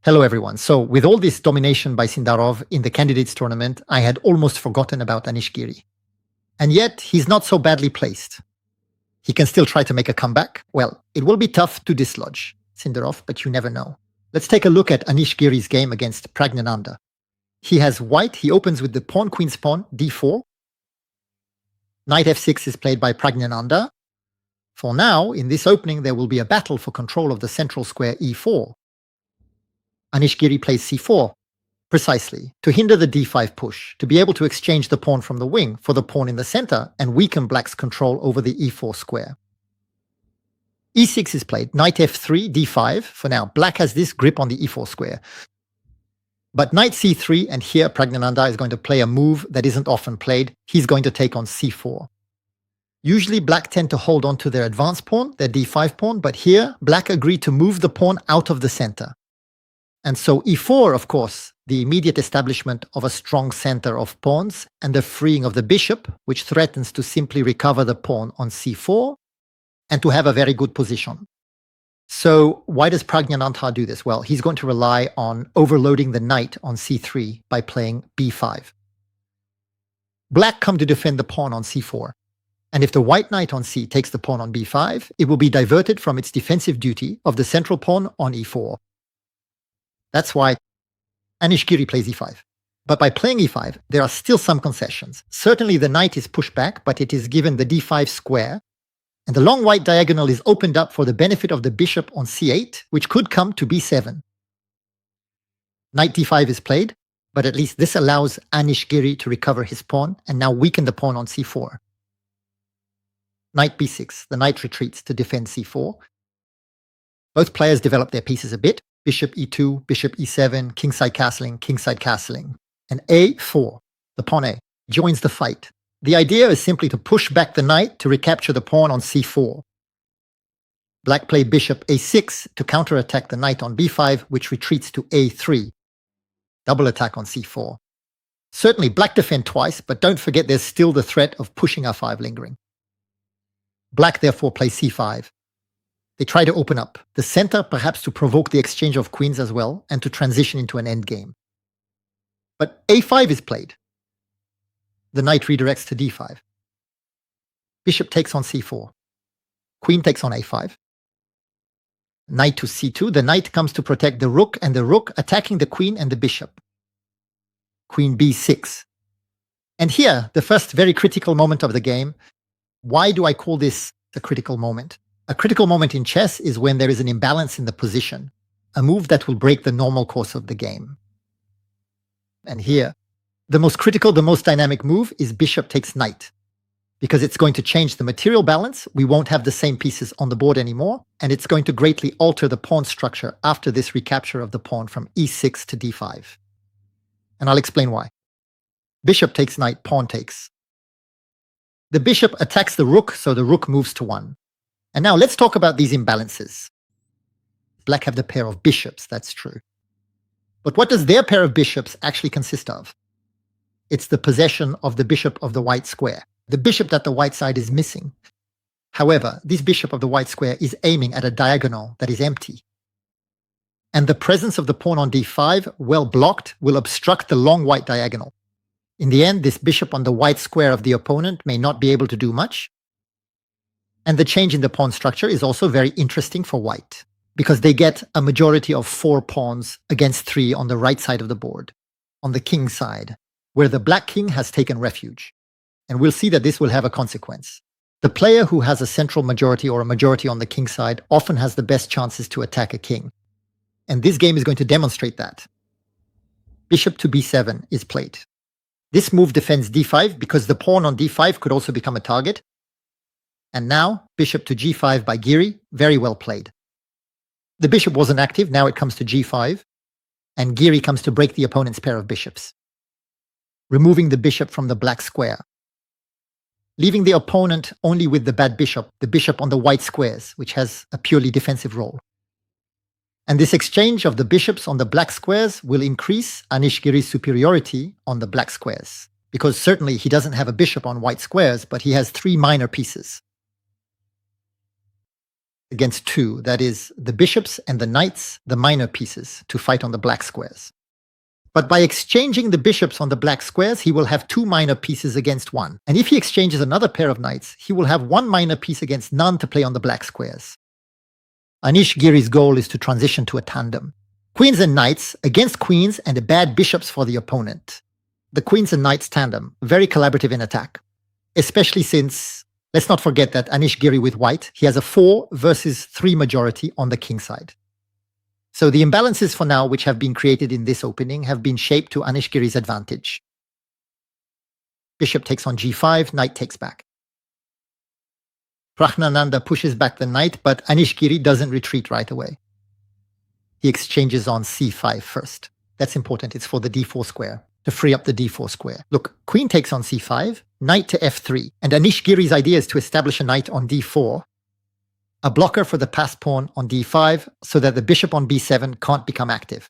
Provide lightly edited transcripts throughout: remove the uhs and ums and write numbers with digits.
Hello, everyone. So, with all this domination by Sindarov in the candidates tournament, I had almost forgotten about Anish Giri. And yet, he's not so badly placed. He can still try to make a comeback. Well, it will be tough to dislodge Sindarov, but you never know. Let's take a look at Anish Giri's game against Praggnanandhaa. He has white. He opens with the pawn, queen's pawn, d4. Knight f6 is played by Praggnanandhaa. For now, in this opening, there will be a battle for control of the central square e4. Anish Giri plays c4, precisely, to hinder the d5 push, to be able to exchange the pawn from the wing for the pawn in the center and weaken black's control over the e4 square. e6 is played, knight f3, d5. For now, black has this grip on the e4 square. But knight c3, and here Praggnanandhaa is going to play a move that isn't often played. He's going to take on c4. Usually black tend to hold on to their advanced pawn, their d5 pawn, but here black agreed to move the pawn out of the center. And so e4, of course, the immediate establishment of a strong center of pawns and the freeing of the bishop, which threatens to simply recover the pawn on c4 and to have a very good position. So why does Praggnanandhaa do this? Well, he's going to rely on overloading the knight on c3 by playing b5. Black come to defend the pawn on c4. And if the white knight on c takes the pawn on b5, it will be diverted from its defensive duty of the central pawn on e4. That's why Anish Giri plays e5. But by playing e5, there are still some concessions. Certainly the knight is pushed back, but it is given the d5 square, and the long white diagonal is opened up for the benefit of the bishop on c8, which could come to b7. Knight d5 is played, but at least this allows Anish Giri to recover his pawn and now weaken the pawn on c4. Knight b6, the knight retreats to defend c4. Both players develop their pieces a bit. Bishop e2, bishop e7, kingside castling, and a4, the pawn a, joins the fight. The idea is simply to push back the knight to recapture the pawn on c4. Black play bishop a6 to counterattack the knight on b5, which retreats to a3. Double attack on c4. Certainly black defend twice, but don't forget there's still the threat of pushing r5 lingering. Black therefore plays c5. They try to open up the center, perhaps to provoke the exchange of queens as well, and to transition into an endgame. But a5 is played. The knight redirects to d5. Bishop takes on c4. Queen takes on a5. Knight to c2. The knight comes to protect the rook, and the rook attacking the queen and the bishop. Queen b6. And here, the first very critical moment of the game. Why do I call this a critical moment? A critical moment in chess is when there is an imbalance in the position, a move that will break the normal course of the game. And here, the most critical, the most dynamic move is bishop takes knight, because it's going to change the material balance. We won't have the same pieces on the board anymore, and it's going to greatly alter the pawn structure after this recapture of the pawn from e6 to d5. And I'll explain why. Bishop takes knight, pawn takes. The bishop attacks the rook, so the rook moves to 1. And now let's talk about these imbalances. Black have the pair of bishops, that's true. But what does their pair of bishops actually consist of? It's the possession of the bishop of the white square, the bishop that the white side is missing. However, this bishop of the white square is aiming at a diagonal that is empty. And the presence of the pawn on d5, well blocked, will obstruct the long white diagonal. In the end, this bishop on the white square of the opponent may not be able to do much. And the change in the pawn structure is also very interesting for white, because they get a majority of 4 pawns against 3 on the right side of the board, on the king side, where the black king has taken refuge. And we'll see that this will have a consequence. The player who has a central majority or a majority on the king side often has the best chances to attack a king. And this game is going to demonstrate that. Bishop to b7 is played. This move defends d5 because the pawn on d5 could also become a target. And now, bishop to g5 by Giri, very well played. The bishop wasn't active, now it comes to g5, and Giri comes to break the opponent's pair of bishops, removing the bishop from the black square, leaving the opponent only with the bad bishop, the bishop on the white squares, which has a purely defensive role. And this exchange of the bishops on the black squares will increase Anish Giri's superiority on the black squares, because certainly he doesn't have a bishop on white squares, but he has 3 minor pieces. against 2, that is, the bishops and the knights, the minor pieces, to fight on the black squares. But by exchanging the bishops on the black squares, he will have 2 minor pieces against 1. And if he exchanges another pair of knights, he will have 1 minor piece against none to play on the black squares. Anish Giri's goal is to transition to a tandem. Queens and knights against queens and a bad bishops for the opponent. The queens and knights tandem, very collaborative in attack. Especially since, let's not forget that Anish Giri with white, he has a 4 versus 3 majority on the king side. So the imbalances for now, which have been created in this opening, have been shaped to Anish Giri's advantage. Bishop takes on g5, knight takes back. Praggnanandhaa pushes back the knight, but Anish Giri doesn't retreat right away. He exchanges on c5 first. That's important. It's for the d4 square, to free up the d4 square. Look, queen takes on c5, knight to f3. And Anish Giri's idea is to establish a knight on d4, a blocker for the passed pawn on d5, so that the bishop on b7 can't become active.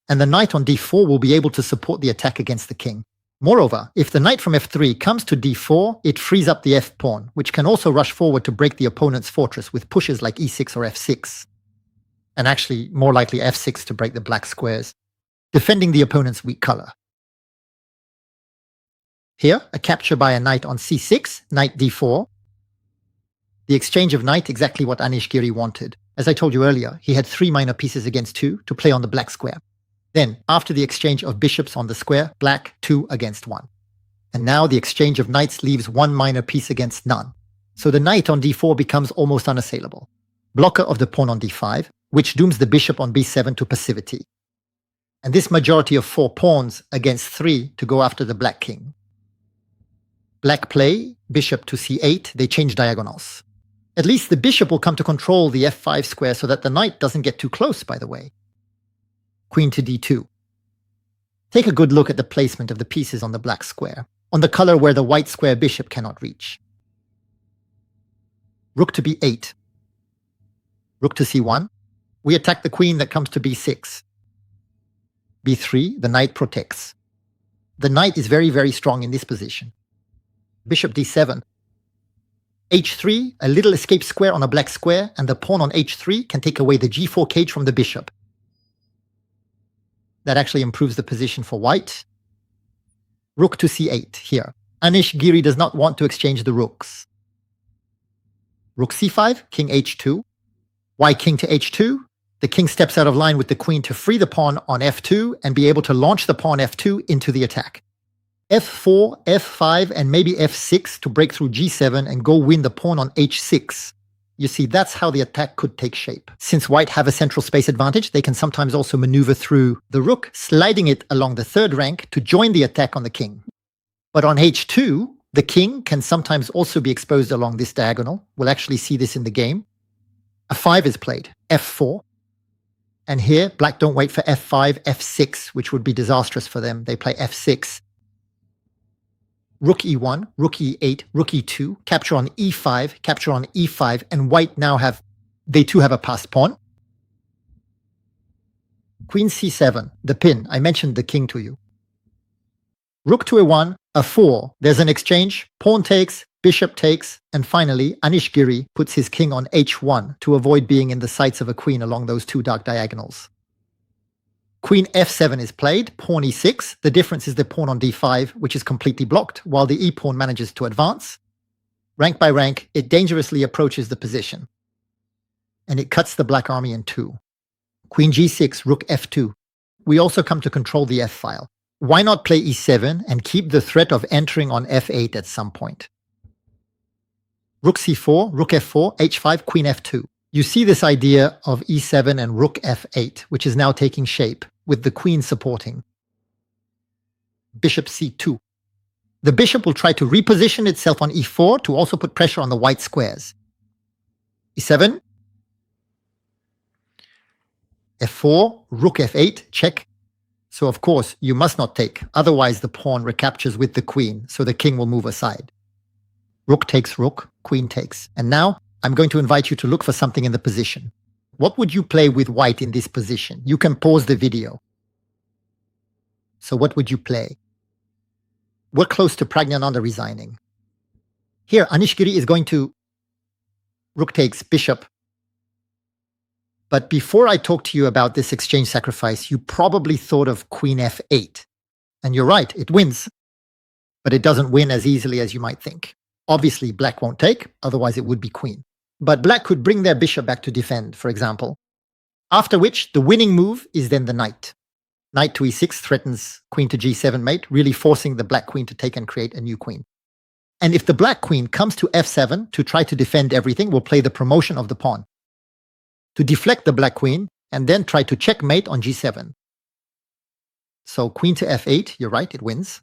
And the knight on d4 will be able to support the attack against the king. Moreover, if the knight from f3 comes to d4, it frees up the f-pawn, which can also rush forward to break the opponent's fortress with pushes like e6 or f6. And actually, more likely f6 to break the black squares, defending the opponent's weak color. Here, a capture by a knight on c6, knight d4. The exchange of knight, exactly what Anish Giri wanted. As I told you earlier, he had 3 minor pieces against 2 to play on the black square. Then, after the exchange of bishops on the square, black 2 against 1. And now the exchange of knights leaves 1 minor piece against none. So the knight on d4 becomes almost unassailable. Blocker of the pawn on d5, which dooms the bishop on b7 to passivity. And this majority of 4 pawns against 3 to go after the black king. Black play, bishop to c8, they change diagonals. At least the bishop will come to control the f5 square so that the knight doesn't get too close, by the way. Queen to d2. Take a good look at the placement of the pieces on the black square, on the color where the white square bishop cannot reach. Rook to b8. Rook to c1. We attack the queen that comes to b6. b3, the knight protects. The knight is very, very strong in this position. Bishop d7. h3, a little escape square on a black square, and the pawn on h3 can take away the g4 cage from the bishop. That actually improves the position for white. Rook to c8 here. Anish Giri does not want to exchange the rooks. Rook c5, king h2. Why king to h2? The king steps out of line with the queen to free the pawn on f2 and be able to launch the pawn f2 into the attack. f4, f5, and maybe f6 to break through g7 and go win the pawn on h6. You see, that's how the attack could take shape. Since white have a central space advantage, they can sometimes also maneuver through the rook, sliding it along the third rank to join the attack on the king. But on h2, the king can sometimes also be exposed along this diagonal. We'll actually see this in the game. A 5 is played, f4. And here, black don't wait for f5, f6, which would be disastrous for them. They play f6. Rook e1, rook e8, rook e2, capture on e5, capture on e5, and white now they too have a passed pawn. Queen c7, the pin, I mentioned the king to you. Rook to a1, a 4, there's an exchange, pawn takes, bishop takes, and finally Anish Giri puts his king on h1 to avoid being in the sights of a queen along those 2 dark diagonals. Queen f7 is played, pawn e6. The difference is the pawn on d5, which is completely blocked, while the e-pawn manages to advance. Rank by rank, it dangerously approaches the position. And it cuts the black army in 2. Queen g6, rook f2. We also come to control the f-file. Why not play e7 and keep the threat of entering on f8 at some point? Rook c4, rook f4, h5, queen f2. You see this idea of e7 and rook f8, which is now taking shape, with the queen supporting. Bishop c2. The bishop will try to reposition itself on e4 to also put pressure on the white squares. e7. f4, rook f8, check. So of course, you must not take, otherwise the pawn recaptures with the queen, so the king will move aside. Rook takes rook, queen takes. And now, I'm going to invite you to look for something in the position. What would you play with white in this position? You can pause the video. So what would you play? We're close to Praggnanandhaa resigning. Here, Anish Giri is going to rook takes, bishop, But before I talk to you about this exchange sacrifice, you probably thought of queen f8. And you're right, it wins. But it doesn't win as easily as you might think. Obviously, black won't take, otherwise it would be queen. But black could bring their bishop back to defend, for example. After which, the winning move is then the knight. Knight to e6 threatens queen to g7 mate, really forcing the black queen to take and create a new queen. And if the black queen comes to f7 to try to defend everything, we'll play the promotion of the pawn to deflect the black queen and then try to checkmate on g7. So queen to f8, you're right, it wins.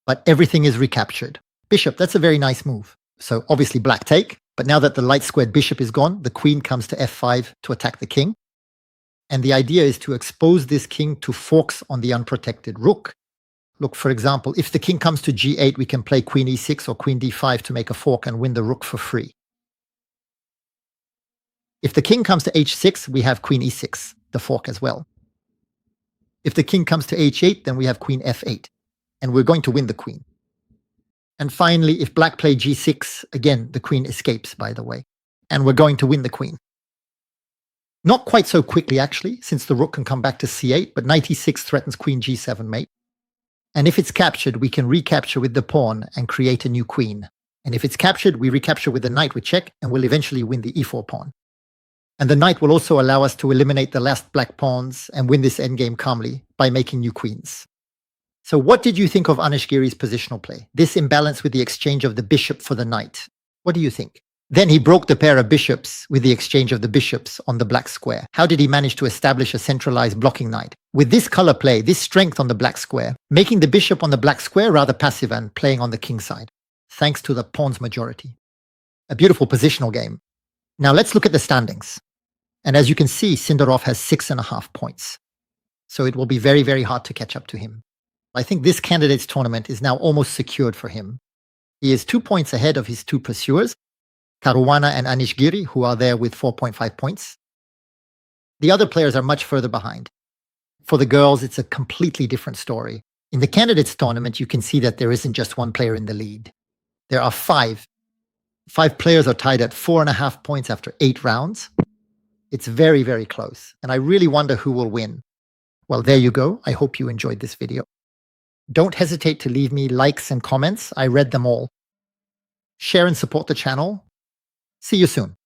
But everything is recaptured. Bishop, that's a very nice move. So obviously black take, but now that the light squared bishop is gone, the queen comes to f5 to attack the king. And the idea is to expose this king to forks on the unprotected rook. Look, for example, if the king comes to g8, we can play queen e6 or queen d5 to make a fork and win the rook for free. If the king comes to h6, we have queen e6, the fork as well. If the king comes to h8, then we have queen f8, and we're going to win the queen. And finally, if black play g6, again, the queen escapes, by the way, and we're going to win the queen. Not quite so quickly, actually, since the rook can come back to c8, but knight e6 threatens queen g7 mate. And if it's captured, we can recapture with the pawn and create a new queen. And if it's captured, we recapture with the knight with check, and we'll eventually win the e4 pawn. And the knight will also allow us to eliminate the last black pawns and win this endgame calmly by making new queens. So what did you think of Anish Giri's positional play? This imbalance with the exchange of the bishop for the knight. What do you think? Then he broke the pair of bishops with the exchange of the bishops on the black square. How did he manage to establish a centralized blocking knight? With this color play, this strength on the black square, making the bishop on the black square rather passive and playing on the king side, thanks to the pawn's majority. A beautiful positional game. Now let's look at the standings. And as you can see, Sindarov has 6.5 points. So it will be very, very hard to catch up to him. I think this candidates tournament is now almost secured for him. He is 2 points ahead of his two pursuers, Caruana and Anish Giri, who are there with 4.5 points. The other players are much further behind. For the girls, it's a completely different story. In the candidates tournament, you can see that there isn't just one player in the lead. There are 5. 5 players are tied at 4.5 points after 8 rounds. It's very, very close. And I really wonder who will win. Well, there you go. I hope you enjoyed this video. Don't hesitate to leave me likes and comments. I read them all. Share and support the channel. See you soon.